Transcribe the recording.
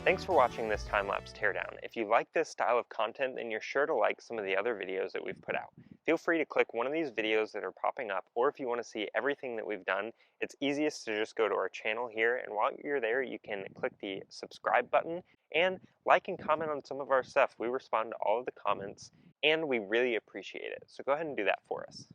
Thanks for watching this time-lapse teardown. If you like this style of content, then you're sure to like some of the other videos that we've put out. Feel free to click one of these videos that are popping up, or if you want to see everything that we've done, it's easiest to just go to our channel here, and while you're there, you can click the subscribe button and like and comment on some of our stuff. We respond to all of the comments, and we really appreciate it. So go ahead and do that for us.